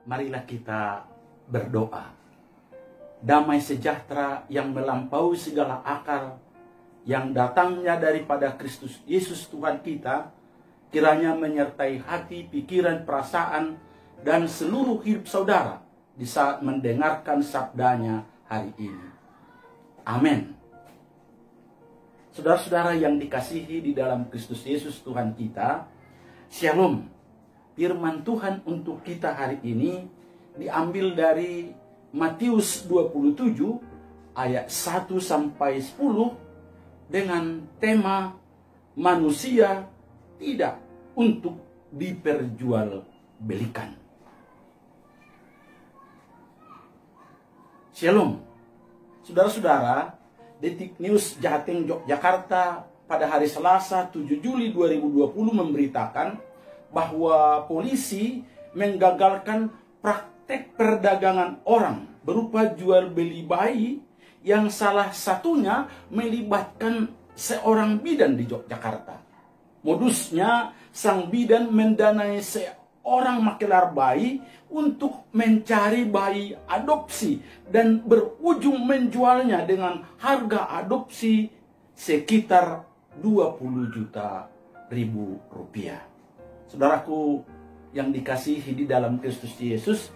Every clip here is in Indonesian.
marilah kita berdoa. Damai sejahtera yang melampaui segala akal, yang datangnya daripada Kristus Yesus Tuhan kita, kiranya menyertai hati, pikiran, perasaan, dan seluruh hidup saudara di saat mendengarkan sabdanya hari ini. Amin. Saudara-saudara yang dikasihi di dalam Kristus Yesus Tuhan kita, Shalom. Firman Tuhan untuk kita hari ini diambil dari Matius 27 ayat 1 sampai 10 dengan tema manusia tidak untuk diperjualbelikan. Shalom. Saudara-saudara, Detik News Jateng Yogyakarta pada hari Selasa 7 Juli 2020 memberitakan bahwa polisi menggagalkan praktek perdagangan orang berupa jual beli bayi yang salah satunya melibatkan seorang bidan di Yogyakarta. Modusnya, sang bidan mendanai seorang makelar bayi untuk mencari bayi adopsi dan berujung menjualnya dengan harga adopsi sekitar 20 juta rupiah. Saudaraku yang dikasihi di dalam Kristus Yesus,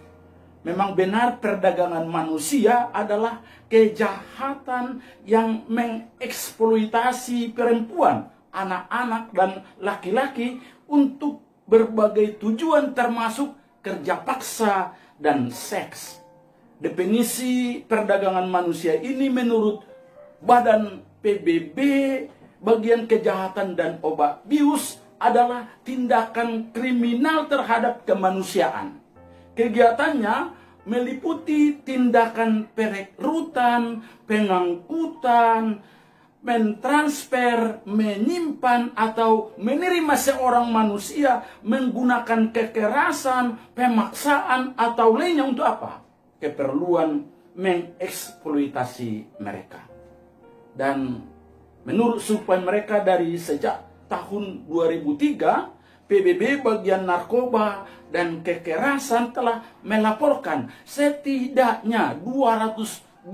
memang benar perdagangan manusia adalah kejahatan yang mengeksploitasi perempuan, anak-anak, dan laki-laki untuk berbagai tujuan termasuk kerja paksa dan seks. Definisi perdagangan manusia ini menurut Badan PBB, bagian kejahatan dan obat bius adalah tindakan kriminal terhadap kemanusiaan. Kegiatannya meliputi tindakan perekrutan, pengangkutan, mentransfer, menyimpan, atau menerima seorang manusia menggunakan kekerasan, pemaksaan, atau lainnya untuk apa? Keperluan mengeksploitasi mereka. Dan menurut survei mereka dari sejak tahun 2003, PBB bagian narkoba dan kekerasan telah melaporkan setidaknya 225.000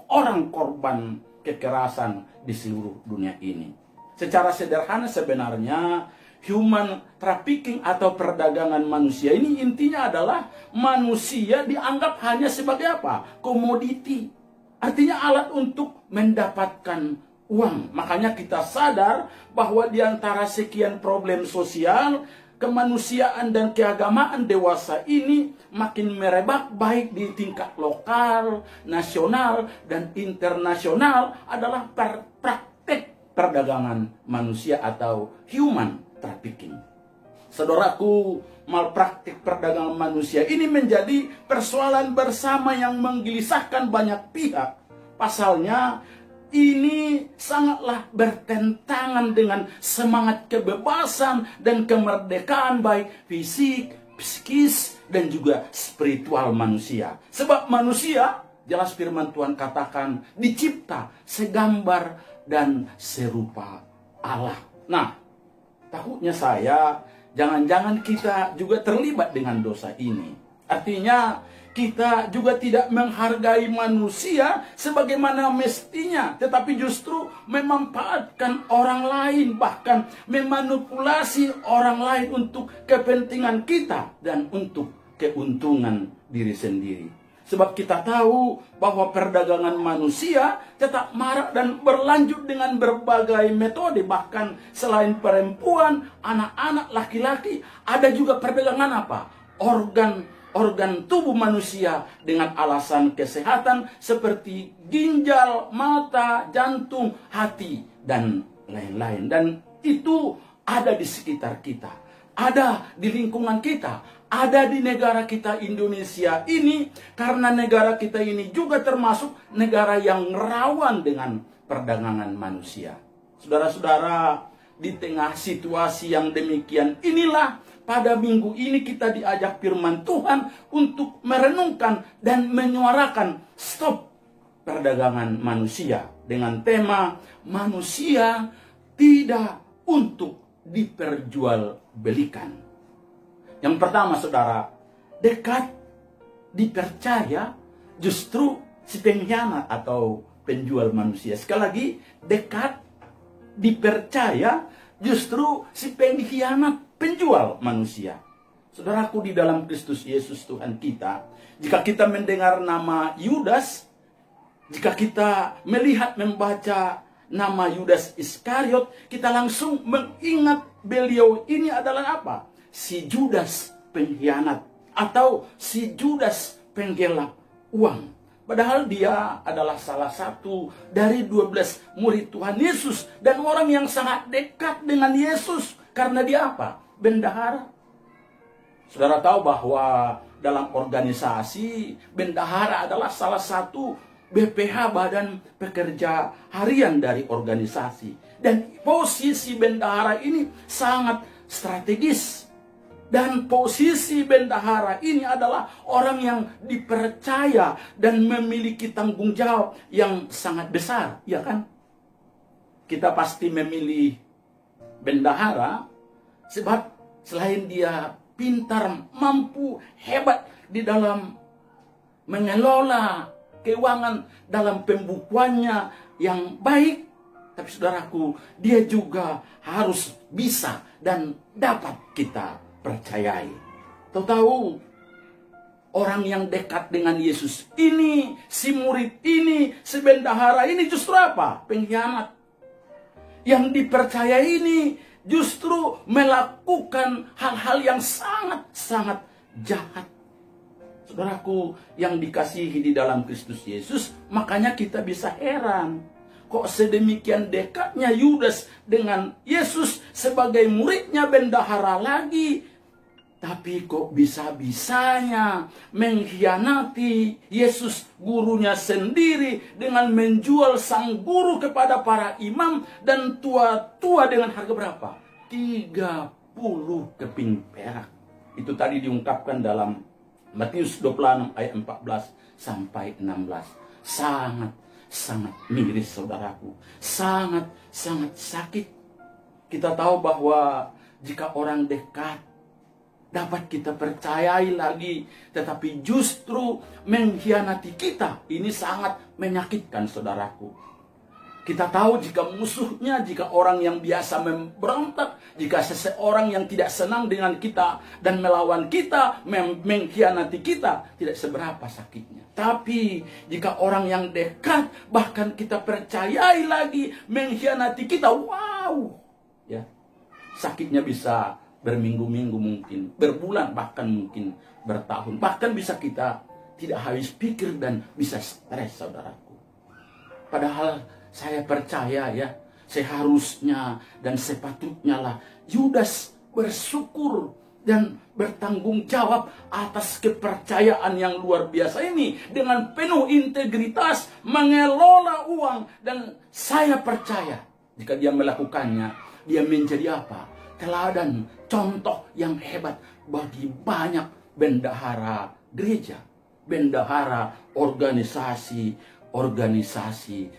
orang korban kekerasan di seluruh dunia ini. Secara sederhana sebenarnya human trafficking atau perdagangan manusia ini intinya adalah manusia dianggap hanya sebagai apa? Komoditi. Artinya alat untuk mendapatkan uang. Makanya kita sadar bahwa di antara sekian problem sosial, kemanusiaan dan keagamaan dewasa ini makin merebak baik di tingkat lokal, nasional, dan internasional adalah praktek perdagangan manusia atau human trafficking. Saudaraku, malpraktik perdagangan manusia ini menjadi persoalan bersama yang menggelisahkan banyak pihak. Pasalnya, ini sangatlah bertentangan dengan semangat kebebasan dan kemerdekaan baik fisik, psikis, dan juga spiritual manusia. Sebab manusia, jelas firman Tuhan katakan, dicipta segambar dan serupa Allah. Nah, takutnya saya, jangan-jangan kita juga terlibat dengan dosa ini. Artinya, kita juga tidak menghargai manusia sebagaimana mestinya, tetapi justru memanfaatkan orang lain, bahkan memanipulasi orang lain untuk kepentingan kita dan untuk keuntungan diri sendiri. Sebab kita tahu bahwa perdagangan manusia tetap marak dan berlanjut dengan berbagai metode. Bahkan selain perempuan, anak-anak, laki-laki, ada juga perdagangan apa? Organ tubuh manusia dengan alasan kesehatan seperti ginjal, mata, jantung, hati, dan lain-lain. Dan itu ada di sekitar kita, ada di lingkungan kita, ada di negara kita Indonesia ini, karena negara kita ini juga termasuk negara yang rawan dengan perdagangan manusia. Saudara-saudara, di tengah situasi yang demikian inilah, pada minggu ini kita diajak firman Tuhan untuk merenungkan dan menyuarakan stop perdagangan manusia dengan tema manusia tidak untuk diperjualbelikan. Yang pertama, saudara, dekat, dipercaya, justru si pengkhianat atau penjual manusia. Sekali lagi, dekat, dipercaya, justru si pengkhianat, penjual manusia. Saudaraku di dalam Kristus Yesus Tuhan kita, jika kita mendengar nama Yudas, jika kita melihat membaca nama Yudas Iskariot, kita langsung mengingat beliau ini adalah apa? Si Judas pengkhianat atau si Judas penggelap uang. Padahal dia adalah salah satu dari 12 murid Tuhan Yesus dan orang yang sangat dekat dengan Yesus. Karena dia apa? Bendahara. Saudara tahu bahwa dalam organisasi, bendahara adalah salah satu BPH, Badan Pekerja Harian dari organisasi. Dan posisi bendahara ini sangat strategis. Dan posisi bendahara ini adalah orang yang dipercaya dan memiliki tanggung jawab yang sangat besar, ya kan? Kita pasti memilih bendahara sebab selain dia pintar, mampu, hebat di dalam mengelola keuangan dalam pembukuannya yang baik, tapi saudaraku, dia juga harus bisa dan dapat kita percayai. Tahu-tahu orang yang dekat dengan Yesus ini, si murid ini, si bendahara ini justru apa? Pengkhianat. Yang dipercaya ini justru melakukan hal-hal yang sangat-sangat jahat. Saudaraku yang dikasihi di dalam Kristus Yesus, makanya kita bisa heran. Kok sedemikian dekatnya Yudas dengan Yesus sebagai muridnya bendahara lagi. Tapi kok bisa-bisanya mengkhianati Yesus gurunya sendiri dengan menjual sang guru kepada para imam dan tua-tua dengan harga berapa? 30 keping perak. Itu tadi diungkapkan dalam Matius 26 ayat 14 sampai 16. Sangat miris saudaraku. Sangat sakit. Kita tahu bahwa jika orang dekat dapat kita percayai lagi, tetapi justru mengkhianati kita, ini sangat menyakitkan saudaraku. Kita tahu jika musuhnya, jika orang yang biasa memberontak, jika seseorang yang tidak senang dengan kita dan melawan kita, mengkhianati kita, tidak seberapa sakitnya. Tapi jika orang yang dekat, bahkan kita percayai lagi, mengkhianati kita, wow, ya, sakitnya bisa berminggu-minggu mungkin, berbulan, bahkan mungkin bertahun. Bahkan bisa kita tidak habis pikir dan bisa stres saudaraku. Padahal saya percaya ya, seharusnya dan sepatutnya lah Yudas bersyukur dan bertanggung jawab atas kepercayaan yang luar biasa ini. Dengan penuh integritas mengelola uang. Dan saya percaya jika dia melakukannya, dia menjadi apa? Teladan, contoh yang hebat bagi banyak bendahara gereja, bendahara organisasi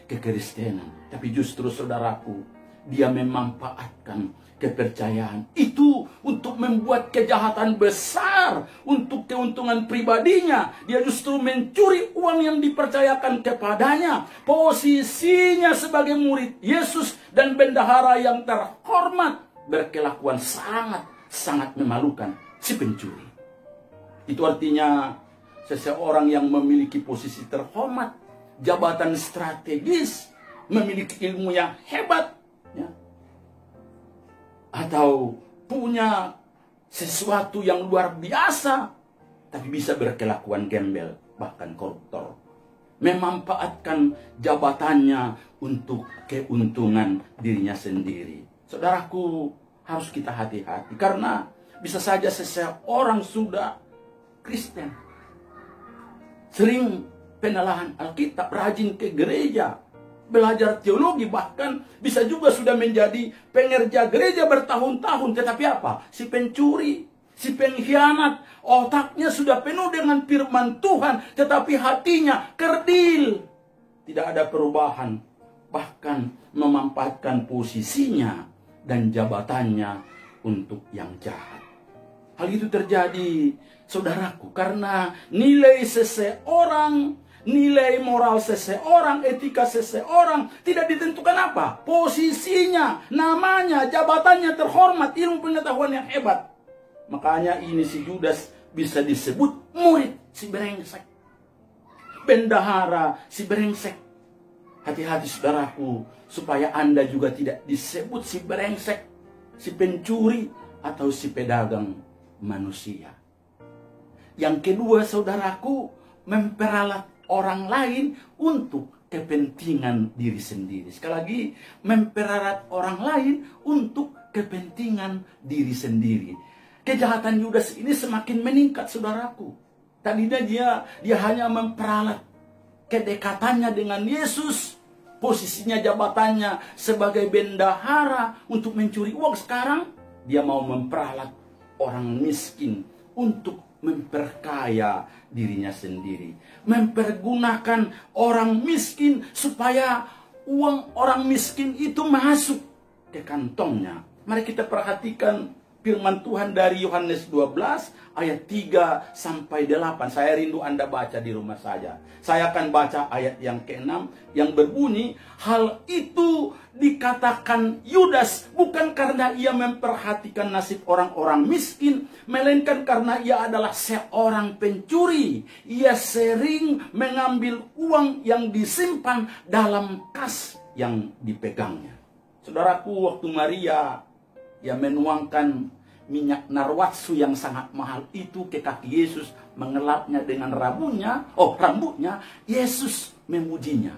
kekristenan. Tapi justru saudaraku, dia memanfaatkan kepercayaan itu untuk membuat kejahatan besar untuk keuntungan pribadinya. Dia justru mencuri uang yang dipercayakan kepadanya. Posisinya sebagai murid Yesus dan bendahara yang terhormat, berkelakuan sangat memalukan, si pencuri. Itu artinya seseorang yang memiliki posisi terhormat, jabatan strategis, memiliki ilmu yang hebat, ya, atau punya sesuatu yang luar biasa, tapi bisa berkelakuan gembel, bahkan koruptor, memanfaatkan jabatannya untuk keuntungan dirinya sendiri. Saudaraku, harus kita hati-hati karena bisa saja seseorang sudah Kristen, sering penelahan Alkitab, rajin ke gereja, belajar teologi, bahkan bisa juga sudah menjadi pengerja gereja bertahun-tahun, tetapi apa? Si pencuri, si pengkhianat, otaknya sudah penuh dengan firman Tuhan, tetapi hatinya kerdil, tidak ada perubahan, bahkan memanfaatkan posisinya dan jabatannya untuk yang jahat. Hal itu terjadi, saudaraku, karena nilai seseorang, nilai moral seseorang, etika seseorang tidak ditentukan apa? Posisinya, namanya, jabatannya terhormat, ilmu pengetahuan yang hebat. Makanya ini si Yudas bisa disebut murid si brengsek, bendahara si brengsek. Hati-hati saudaraku, supaya Anda juga tidak disebut si brengsek, si pencuri, atau si pedagang manusia. Yang kedua saudaraku, memperalat orang lain untuk kepentingan diri sendiri. Sekali lagi, memperalat orang lain untuk kepentingan diri sendiri. Kejahatan Yudas ini semakin meningkat saudaraku. Tadinya dia hanya memperalat kedekatannya dengan Yesus, posisinya, jabatannya sebagai bendahara untuk mencuri uang. Sekarang dia mau memperalat orang miskin untuk memperkaya dirinya sendiri. Mempergunakan orang miskin supaya uang orang miskin itu masuk ke kantongnya. Mari kita perhatikan firman Tuhan dari Yohanes 12 ayat 3 sampai 8. Saya rindu Anda baca di rumah saja. Saya akan baca ayat yang ke-6 yang berbunyi, hal itu dikatakan Yudas bukan karena ia memperhatikan nasib orang-orang miskin, melainkan karena ia adalah seorang pencuri. Ia sering mengambil uang yang disimpan dalam kas yang dipegangnya. Saudaraku, waktu Maria menuangkan minyak narwatsu yang sangat mahal itu ke kaki Yesus, mengelapnya dengan rambutnya, Yesus memujinya.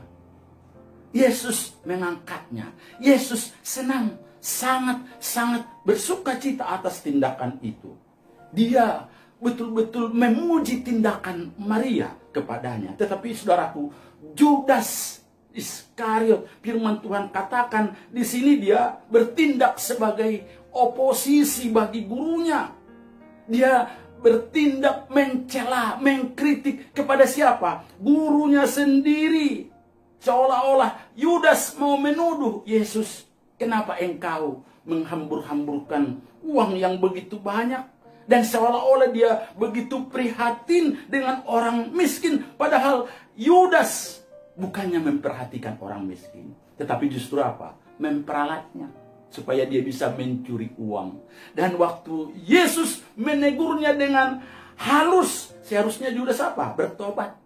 Yesus mengangkatnya. Yesus senang, sangat bersuka cita atas tindakan itu. Dia betul-betul memuji tindakan Maria kepadanya. Tetapi saudaraku, Judas Iskariot, firman Tuhan katakan di sini dia bertindak sebagai oposisi bagi gurunya. Dia bertindak mencela, mengkritik kepada siapa? Gurunya sendiri. Seolah-olah Yudas mau menuduh Yesus, kenapa engkau menghambur-hamburkan uang yang begitu banyak? Dan seolah-olah dia begitu prihatin dengan orang miskin. Padahal Yudas bukannya memperhatikan orang miskin, tetapi justru apa? Memperalatnya supaya dia bisa mencuri uang. Dan waktu Yesus menegurnya dengan halus, seharusnya Yudas apa? Bertobat.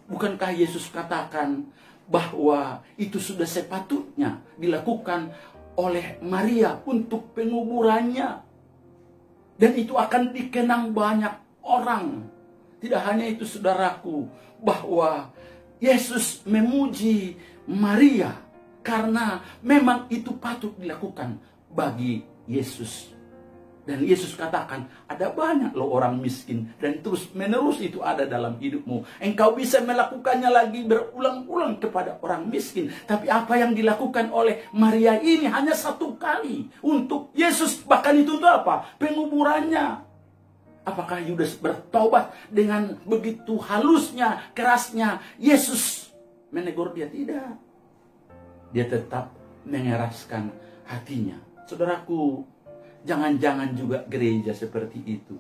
Bukankah Yesus katakan bahwa itu sudah sepatutnya dilakukan oleh Maria untuk penguburannya? Dan itu akan dikenang banyak orang. Tidak hanya itu saudaraku, bahwa Yesus memuji Maria karena memang itu patut dilakukan bagi Yesus. Dan Yesus katakan, ada banyak loh orang miskin. Dan terus menerus itu ada dalam hidupmu. Engkau bisa melakukannya lagi berulang-ulang kepada orang miskin. Tapi apa yang dilakukan oleh Maria ini hanya satu kali. Untuk Yesus, bahkan itu untuk apa? Penguburannya. Apakah Yudas bertobat dengan begitu halusnya, kerasnya Yesus menegur dia? Tidak. Dia tetap mengeraskan hatinya. Saudaraku, jangan-jangan juga gereja seperti itu,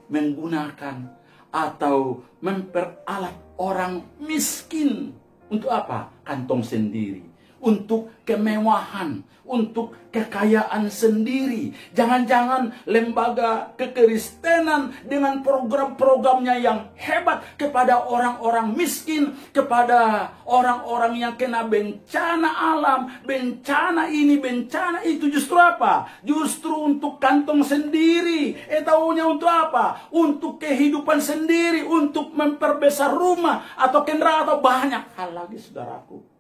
menggunakan atau memperalat orang miskin untuk apa? Kantong sendiri, untuk kemewahan, untuk kekayaan sendiri. Jangan-jangan lembaga kekristenan dengan program-programnya yang hebat kepada orang-orang miskin, kepada orang-orang yang kena bencana alam, bencana ini, bencana itu, justru apa? Justru untuk kantong sendiri. Taunya untuk apa? Untuk kehidupan sendiri, untuk memperbesar rumah atau kendaraan atau banyak hal lagi, saudaraku.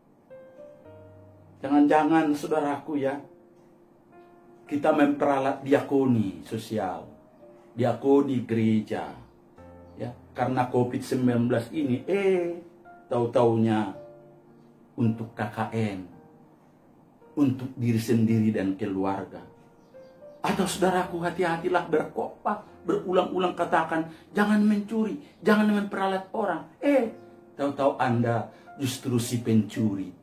Jangan-jangan saudaraku ya, kita memperalat diakoni sosial, diakoni gereja, ya, karena COVID-19 ini, tahu-taunya untuk KKN, untuk diri sendiri dan keluarga. Atau saudaraku, hati-hatilah berkhotbah, berulang-ulang katakan, jangan mencuri, jangan memperalat orang. Tahu-tahu Anda justru si pencuri.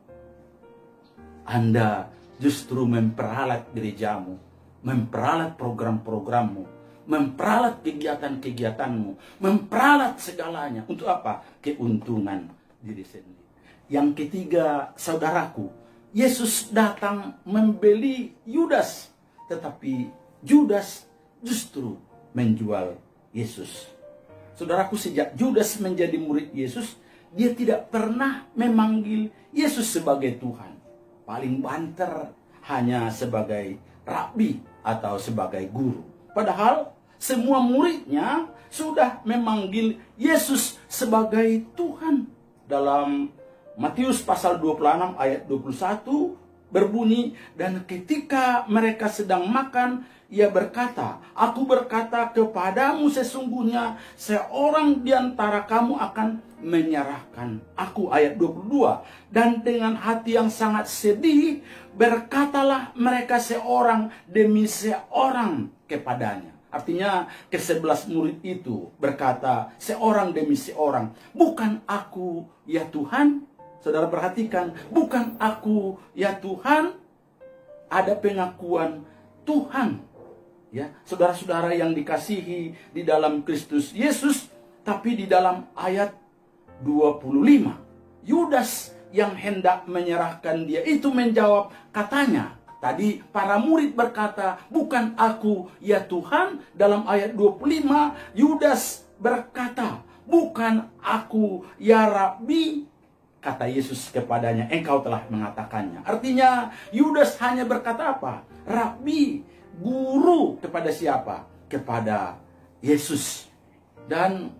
Anda justru memperalat gerejamu, memperalat program-programmu, memperalat kegiatan-kegiatanmu, memperalat segalanya. Untuk apa? Keuntungan diri sendiri. Yang ketiga, saudaraku, Yesus datang membeli Yudas, tetapi Judas justru menjual Yesus. Saudaraku, sejak Judas menjadi murid Yesus, dia tidak pernah memanggil Yesus sebagai Tuhan. Paling banter hanya sebagai rabi atau sebagai guru. Padahal semua muridnya sudah memanggil Yesus sebagai Tuhan. Dalam Matius pasal 26 ayat 21 berbunyi, dan ketika mereka sedang makan, ia berkata, aku berkata kepadamu sesungguhnya seorang di antara kamu akan menyerahkan aku. Ayat 22, dan dengan hati yang sangat sedih berkatalah mereka seorang demi seorang kepadanya. Artinya ke-11 murid itu berkata seorang demi seorang, bukan aku ya Tuhan. Saudara perhatikan, bukan aku ya Tuhan. Ada pengakuan Tuhan. Ya, saudara-saudara yang dikasihi di dalam Kristus Yesus. Tapi di dalam ayat 25, Yudas yang hendak menyerahkan dia itu menjawab, katanya, tadi para murid berkata, bukan aku ya Tuhan. Dalam ayat 25, Yudas berkata, bukan aku ya Rabi. Kata Yesus kepadanya, engkau telah mengatakannya. Artinya Yudas hanya berkata apa? Rabi, guru. Kepada siapa? Kepada Yesus. Dan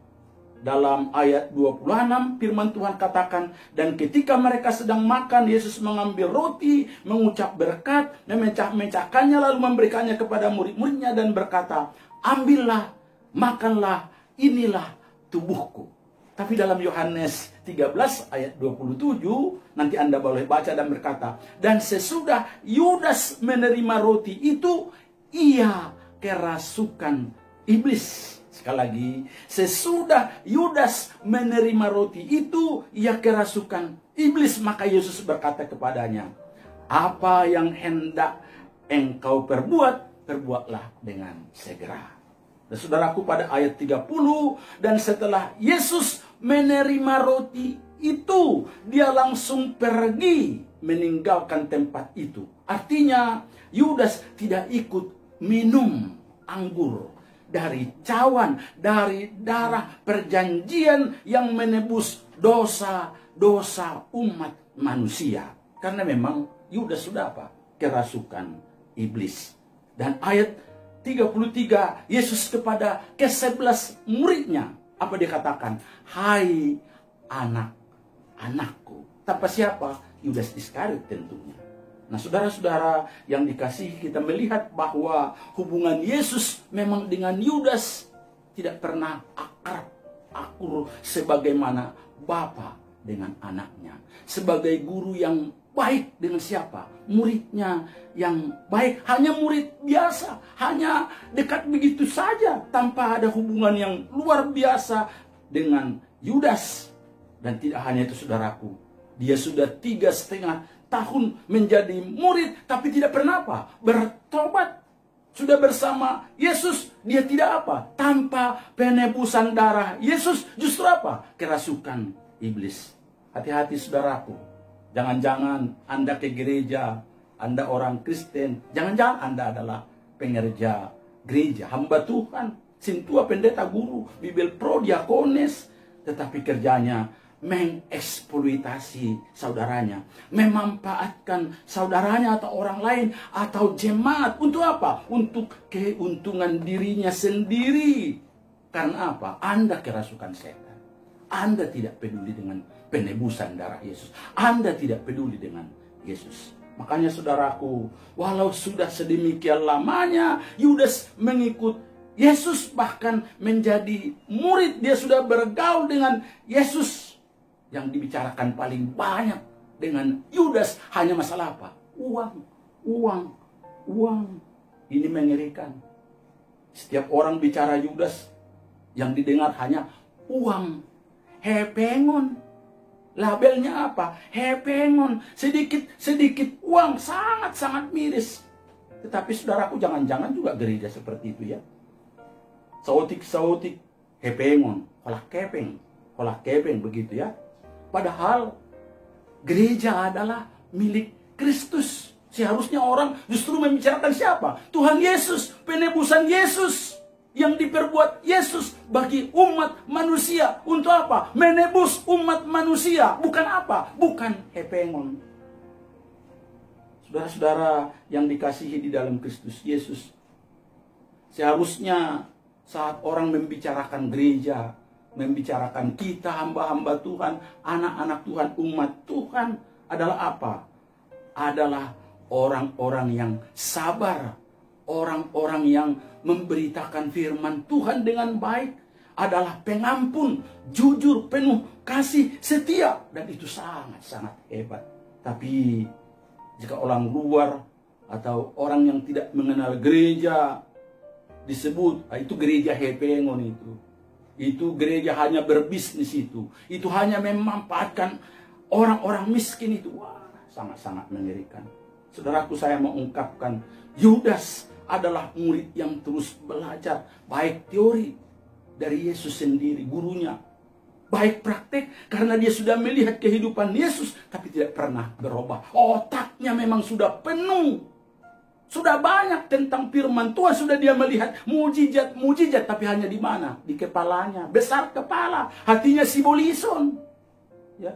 dalam ayat 26 firman Tuhan katakan, dan ketika mereka sedang makan, Yesus mengambil roti, mengucap berkat, memecah-mecahkannya, lalu memberikannya kepada murid-muridnya dan berkata, ambillah, makanlah, inilah tubuhku. Tapi dalam Yohanes 13 ayat 27, nanti Anda boleh baca dan berkata, dan sesudah Yudas menerima roti itu, ia kerasukan iblis. Sekali lagi, sesudah Yudas menerima roti itu, ia kerasukan iblis. Maka Yesus berkata kepadanya, apa yang hendak engkau perbuat, perbuatlah dengan segera. Dan saudaraku, pada ayat 30, dan setelah Yesus menerima roti itu, dia langsung pergi meninggalkan tempat itu. Artinya Yudas tidak ikut minum anggur dari cawan, dari darah perjanjian yang menebus dosa-dosa umat manusia. Karena memang Yudas sudah apa? Kerasukan iblis. Dan ayat 33, Yesus kepada ke-11 muridnya, apa dia katakan? Hai anak-anakku. Tanpa siapa? Yudas Iskariot tentunya. Nah, saudara-saudara yang dikasihi, kita melihat bahwa hubungan Yesus memang dengan Yudas tidak pernah akur sebagaimana bapa dengan anaknya. Sebagai guru yang baik dengan siapa? Muridnya yang baik. Hanya murid biasa, hanya dekat begitu saja, tanpa ada hubungan yang luar biasa dengan Yudas. Dan tidak hanya itu, saudaraku, dia sudah 3,5 tahun menjadi murid, tapi tidak pernah apa? Bertobat. Sudah bersama Yesus, dia tidak apa? Tanpa penebusan darah Yesus, justru apa? Kerasukan iblis. Hati-hati, saudaraku. Jangan-jangan Anda ke gereja, Anda orang Kristen, jangan-jangan Anda adalah pengerja gereja, hamba Tuhan, sintua, pendeta, guru, bibel pro, diakones, tetapi kerjanya mengeksploitasi saudaranya, memanfaatkan saudaranya atau orang lain atau jemaat untuk apa? Untuk keuntungan dirinya sendiri. Karena apa? Anda kerasukan setan. Anda tidak peduli dengan penebusan darah Yesus. Anda tidak peduli dengan Yesus. Makanya saudaraku, walau sudah sedemikian lamanya Yudas mengikut Yesus, bahkan menjadi murid, dia sudah bergaul dengan Yesus. Yang dibicarakan paling banyak dengan Yudas hanya masalah apa? Uang, uang, uang. Ini mengerikan. Setiap orang bicara Yudas, yang didengar hanya uang. Hepengon. Labelnya apa? Hepengon. Sedikit uang, sangat-sangat miris. Tetapi saudaraku, jangan-jangan juga gereja seperti itu ya. sautik hepengon, kolak kepeng begitu ya. Padahal gereja adalah milik Kristus. Seharusnya orang justru membicarakan siapa? Tuhan Yesus, penebusan Yesus yang diperbuat Yesus bagi umat manusia. Untuk apa? Menebus umat manusia. Bukan apa? Bukan hepengon. Saudara-saudara yang dikasihi di dalam Kristus Yesus, seharusnya saat orang membicarakan gereja, membicarakan kita hamba-hamba Tuhan, anak-anak Tuhan, umat Tuhan, adalah apa? Adalah orang-orang yang sabar, orang-orang yang memberitakan firman Tuhan dengan baik, adalah pengampun, jujur, penuh kasih, setia, dan itu sangat-sangat hebat. Tapi jika orang luar atau orang yang tidak mengenal gereja disebut, itu gereja hepengon itu gereja hanya berbisnis itu hanya memanfaatkan orang-orang miskin itu, wah, sangat-sangat mengerikan. Saudaraku, saya mau ungkapkan, Yudas adalah murid yang terus belajar, baik teori dari Yesus sendiri, gurunya, baik praktek, karena dia sudah melihat kehidupan Yesus, tapi tidak pernah berubah. Otaknya memang sudah penuh, sudah banyak tentang firman Tuhan, sudah dia melihat mujizat, tapi hanya di mana? Di kepalanya, besar kepala, hatinya sibolison. Ya.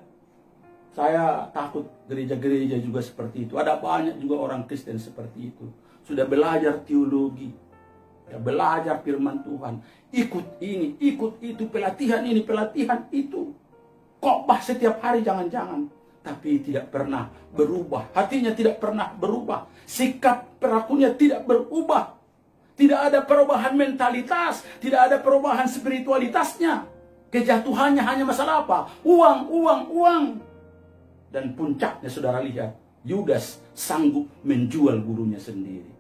Saya takut gereja-gereja juga seperti itu. Ada banyak juga orang Kristen seperti itu. Sudah belajar teologi, ya, belajar firman Tuhan, ikut ini, ikut itu, pelatihan ini, pelatihan itu, khotbah setiap hari jangan-jangan, tapi tidak pernah berubah. Hatinya tidak pernah berubah, sikap perilakunya tidak berubah, tidak ada perubahan mentalitas, tidak ada perubahan spiritualitasnya. Kejatuhannya hanya masalah apa? Uang, uang, uang. Dan puncaknya saudara lihat, Yudas sanggup menjual gurunya sendiri.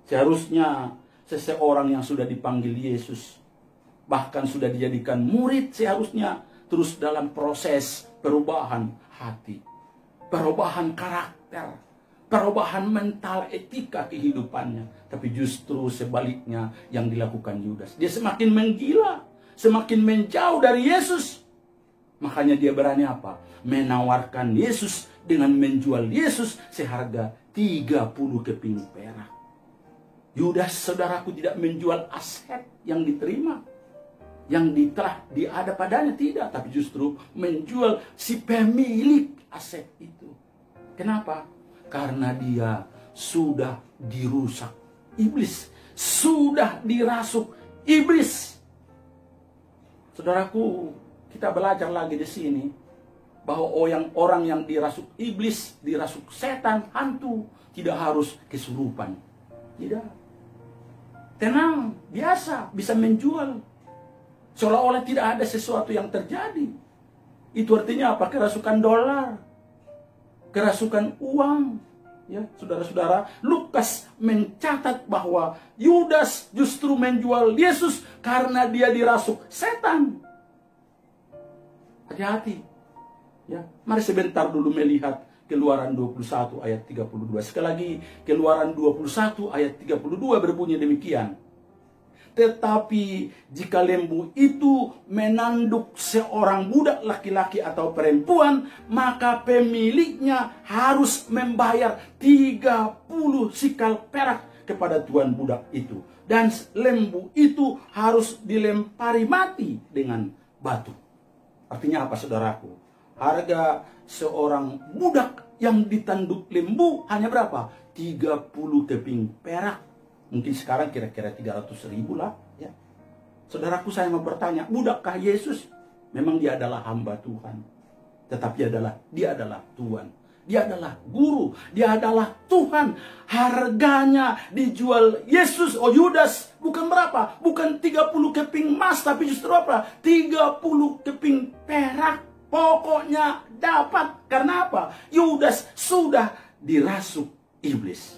Seharusnya seseorang yang sudah dipanggil Yesus, bahkan sudah dijadikan murid, seharusnya terus dalam proses perubahan hati, perubahan karakter, perubahan mental, etika kehidupannya. Tapi justru sebaliknya yang dilakukan Yudas. Dia semakin menggila, semakin menjauh dari Yesus. Makanya dia berani apa? Menawarkan Yesus dengan menjual Yesus seharga 30 keping perak. Yudas, saudaraku, tidak menjual aset yang diterima, yang telah ada padanya, tidak, tapi justru menjual si pemilik aset itu. Kenapa? Karena dia sudah dirusak iblis, sudah dirasuk iblis. Saudaraku, kita belajar lagi di sini bahwa orang yang dirasuk iblis, dirasuk setan, hantu, tidak harus kesurupan. Tidak. Tenang, biasa, bisa menjual. Seolah-olah tidak ada sesuatu yang terjadi. Itu artinya apa? Kerasukan dolar, kerasukan uang. Ya, saudara-saudara, Lukas mencatat bahwa Yudas justru menjual Yesus karena dia dirasuk setan. Hati-hati. Ya, mari sebentar dulu melihat Keluaran 21 ayat 32. Sekali lagi, Keluaran 21 ayat 32 berbunyi demikian. Tetapi jika lembu itu menanduk seorang budak laki-laki atau perempuan, maka pemiliknya harus membayar 30 sikal perak kepada tuan budak itu. Dan lembu itu harus dilempari mati dengan batu. Artinya apa, saudaraku? Harga seorang budak yang ditanduk lembu hanya berapa? 30 keping perak. Mungkin sekarang kira-kira 300.000 lah. Ya. Saudaraku, saya mau bertanya, budakkah Yesus? Memang dia adalah hamba Tuhan. Tetapi dia adalah Tuhan. Dia adalah guru. Dia adalah Tuhan. Harganya dijual Yesus, Yudas, bukan berapa? Bukan 30 keping emas, tapi justru apa? 30 keping perak. Pokoknya dapat. Karena apa? Yudas sudah dirasuk iblis.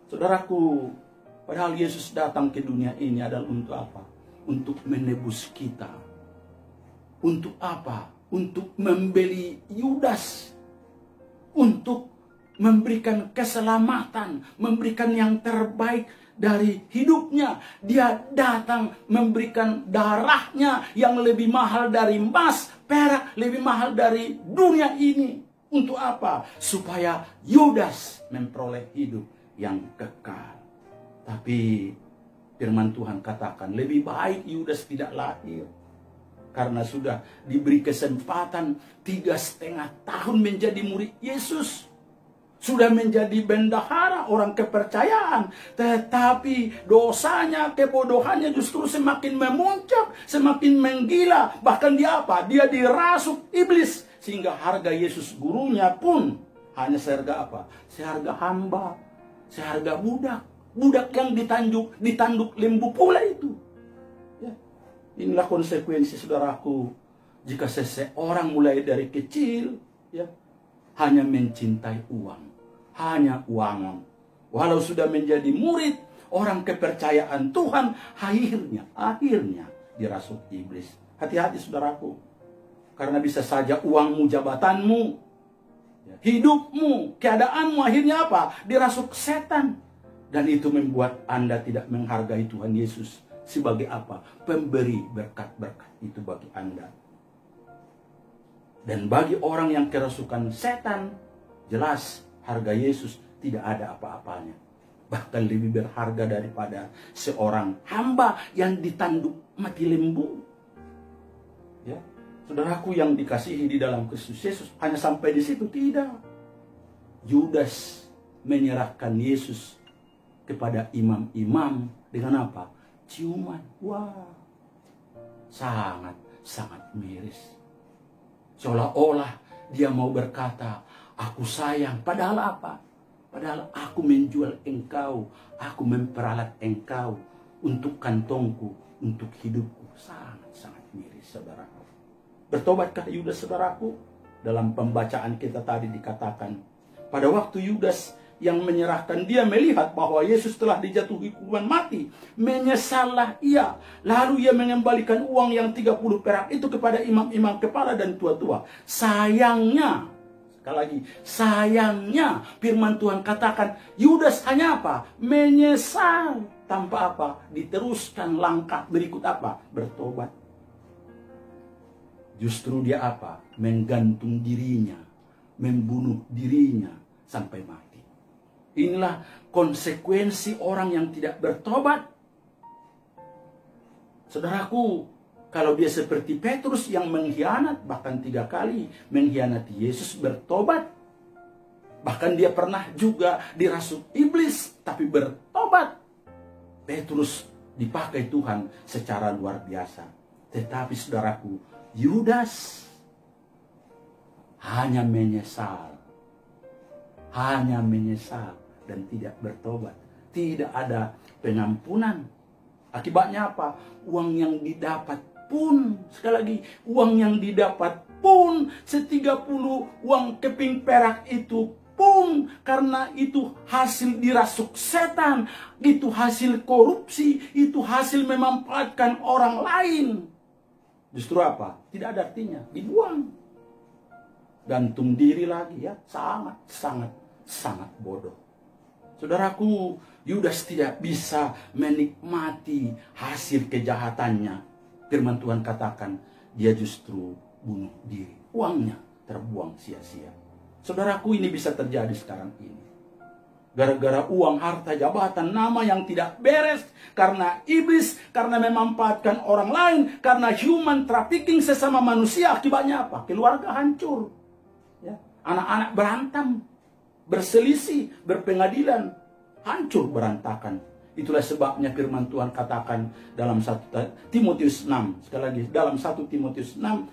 Saudaraku, padahal Yesus datang ke dunia ini adalah untuk apa? Untuk menebus kita. Untuk apa? Untuk membeli Yudas. Untuk memberikan keselamatan, memberikan yang terbaik dari hidupnya. Dia datang memberikan darahnya yang lebih mahal dari emas, perak, lebih mahal dari dunia ini. Untuk apa? Supaya Yudas memperoleh hidup yang kekal. Tapi firman Tuhan katakan, lebih baik Yudas tidak lahir. Karena sudah diberi kesempatan 3,5 tahun menjadi murid Yesus. Sudah menjadi bendahara, orang kepercayaan. Tetapi dosanya, kebodohannya justru semakin memuncak, semakin menggila. Bahkan dia apa? Dia dirasuk iblis. Sehingga harga Yesus gurunya pun hanya seharga apa? Seharga hamba, seharga budak. Budak yang ditanduk lembu pula itu. Ya. Inilah konsekuensi, saudaraku, jika seseorang mulai dari kecil, ya, hanya mencintai uang, hanya uangan. Walau sudah menjadi murid, orang kepercayaan Tuhan, akhirnya dirasuk iblis. Hati-hati, saudaraku. Karena bisa saja uangmu, jabatanmu, hidupmu, keadaanmu akhirnya apa? Dirasuk setan. Dan itu membuat Anda tidak menghargai Tuhan Yesus sebagai apa? Pemberi berkat-berkat itu bagi Anda. Dan bagi orang yang kerasukan setan, jelas harga Yesus tidak ada apa-apanya. Bahkan lebih berharga daripada seorang hamba yang ditanduk mati lembu. Ya, saudaraku yang dikasihi di dalam Kristus Yesus, hanya sampai di situ tidak. Yudas menyerahkan Yesus kepada imam-imam dengan apa? Ciuman. Wah, sangat miris. Seolah-olah dia mau berkata, aku sayang. Padahal apa? Padahal aku menjual engkau, aku memperalat engkau untuk kantongku, untuk hidupku. Sangat miris, saudaraku. Bertobatkah Yudas, saudaraku? Dalam pembacaan kita tadi dikatakan, pada waktu Yudas yang menyerahkan, dia melihat bahwa Yesus telah dijatuhi hukuman mati. Menyesallah ia. Lalu ia mengembalikan uang yang 30 perak itu kepada imam-imam kepala dan tua-tua. Sayangnya, sekali lagi, sayangnya firman Tuhan katakan, Yudas hanya apa? Menyesal. Tanpa apa? Diteruskan langkah berikut apa? Bertobat. Justru dia apa? Menggantung dirinya, membunuh dirinya sampai mati. Inilah konsekuensi orang yang tidak bertobat. Saudaraku, kalau dia seperti Petrus yang mengkhianat, bahkan 3 kali mengkhianati Yesus, bertobat. Bahkan dia pernah juga dirasuk iblis, tapi bertobat. Petrus dipakai Tuhan secara luar biasa. Tetapi saudaraku, Yudas hanya menyesal dan tidak bertobat. Tidak ada pengampunan. Akibatnya apa? Uang yang didapat pun, sekali lagi, uang yang didapat pun, 30 uang keping perak itu pun, karena itu hasil dirasuk setan, itu hasil korupsi, itu hasil memanfaatkan orang lain. Justru apa? Tidak ada artinya, dibuang. Gantung diri lagi, ya, sangat bodoh. Saudaraku, Yudas tidak bisa menikmati hasil kejahatannya. Firman Tuhan katakan, dia justru bunuh diri. Uangnya terbuang sia-sia. Saudaraku, ini bisa terjadi sekarang ini. Gara-gara uang, harta, jabatan, nama yang tidak beres. Karena iblis, karena memanfaatkan orang lain. Karena human trafficking sesama manusia. Akibatnya apa? Keluarga hancur. Ya. Anak-anak berantem, berselisih, berpengadilan, hancur berantakan. Itulah sebabnya firman Tuhan katakan dalam 1 Timotius 6. Sekali lagi, dalam 1 Timotius 6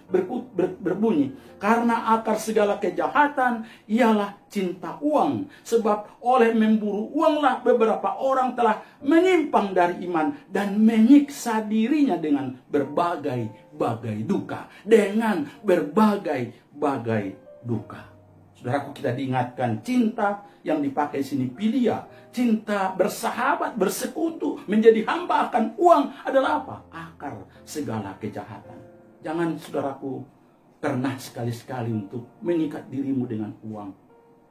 berbunyi, karena akar segala kejahatan ialah cinta uang. Sebab oleh memburu uanglah beberapa orang telah menyimpang dari iman dan menyiksa dirinya dengan berbagai-bagai duka. Dengan berbagai-bagai duka. Saudaraku, kita diingatkan cinta yang dipakai sini filia. Cinta bersahabat, bersekutu, menjadi hamba akan uang adalah apa? Akar segala kejahatan. Jangan, saudaraku, pernah sekali-sekali untuk mengikat dirimu dengan uang.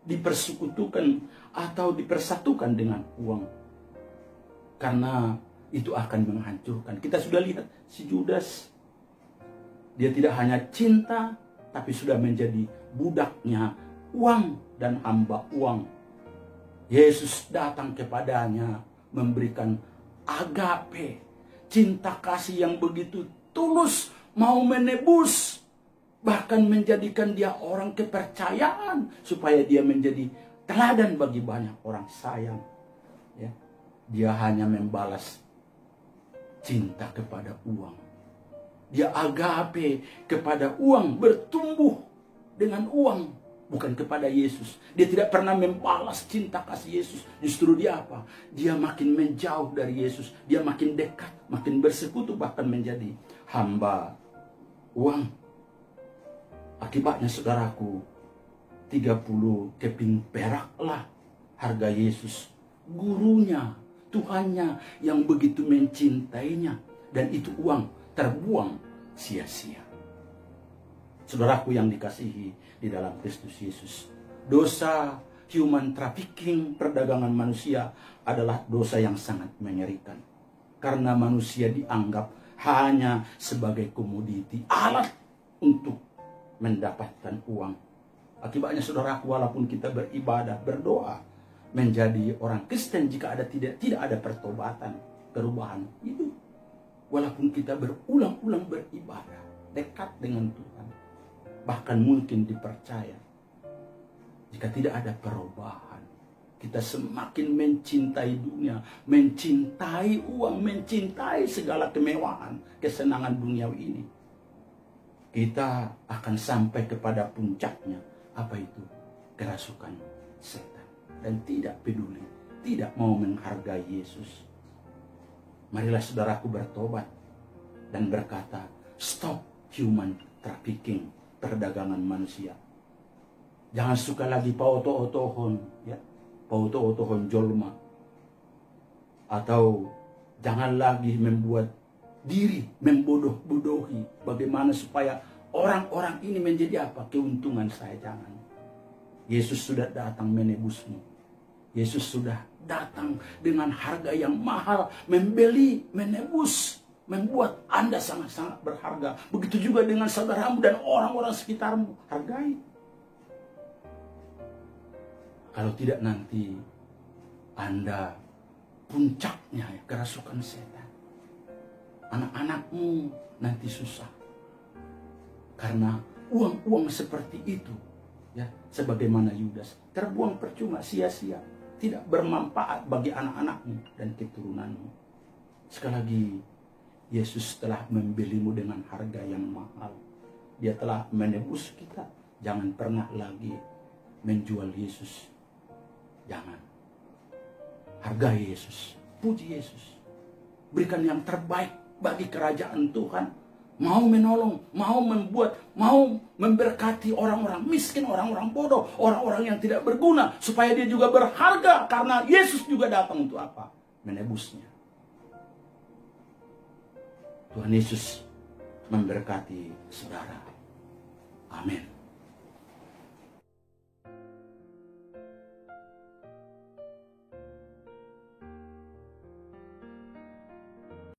dipersekutukan atau dipersatukan dengan uang. Karena itu akan menghancurkan. Kita sudah lihat si Judas. Dia tidak hanya cinta, tapi sudah menjadi budaknya uang dan hamba uang. Yesus datang kepadanya memberikan agape, cinta kasih yang begitu tulus, mau menebus, bahkan menjadikan dia orang kepercayaan supaya dia menjadi teladan bagi banyak orang. Sayang, ya, dia hanya membalas cinta kepada uang. Dia agape kepada uang, bertumbuh dengan uang, bukan kepada Yesus. Dia tidak pernah membalas cinta kasih Yesus. Justru dia apa? Dia makin menjauh dari Yesus. Dia makin dekat, makin bersekutu, bahkan menjadi hamba uang. Akibatnya saudaraku, 30 keping peraklah harga Yesus, gurunya, Tuhannya yang begitu mencintainya. Dan itu uang terbuang sia-sia. Saudaraku yang dikasihi di dalam Kristus Yesus, dosa human trafficking, perdagangan manusia, adalah dosa yang sangat mengerikan. Karena manusia dianggap hanya sebagai komoditi, alat untuk mendapatkan uang. Akibatnya saudaraku, walaupun kita beribadah, berdoa, menjadi orang Kristen, jika tidak ada pertobatan, perubahan hidup, walaupun kita berulang-ulang beribadah, dekat dengan Tuhan, bahkan mungkin dipercaya, jika tidak ada perubahan, kita semakin mencintai dunia, mencintai uang, mencintai segala kemewahan, kesenangan duniawi ini, kita akan sampai kepada puncaknya. Apa itu? Kerasukan setan. Dan tidak peduli, tidak mau menghargai Yesus. Marilah saudaraku bertobat dan berkata, stop human trafficking, perdagangan manusia. Jangan suka lagi pauto-otohon, ya, pauto-otohon jolma. Atau jangan lagi membuat diri membodoh-bodohi. Bagaimana supaya orang-orang ini menjadi apa? Keuntungan saya. Jangan. Yesus sudah datang menebusmu. Yesus sudah datang dengan harga yang mahal, membeli, menebus, membuat Anda sangat-sangat berharga. Begitu juga dengan saudaramu dan orang-orang sekitarmu. Hargai. Kalau tidak, nanti Anda puncaknya ya, kerasukan setan. Anak-anakmu nanti susah. Karena uang-uang seperti itu, ya, sebagaimana Yudas, terbuang percuma, sia-sia, tidak bermanfaat bagi anak-anakmu dan keturunanmu. Sekali lagi, Yesus telah membelimu dengan harga yang mahal. Dia telah menebus kita. Jangan pernah lagi menjual Yesus. Jangan. Hargai Yesus. Puji Yesus. Berikan yang terbaik bagi kerajaan Tuhan. Mau menolong, mau membuat, mau memberkati orang-orang miskin, orang-orang bodoh, orang-orang yang tidak berguna, supaya dia juga berharga, karena Yesus juga datang untuk apa? Menebusnya. Tuhan Yesus memberkati saudara. Amin.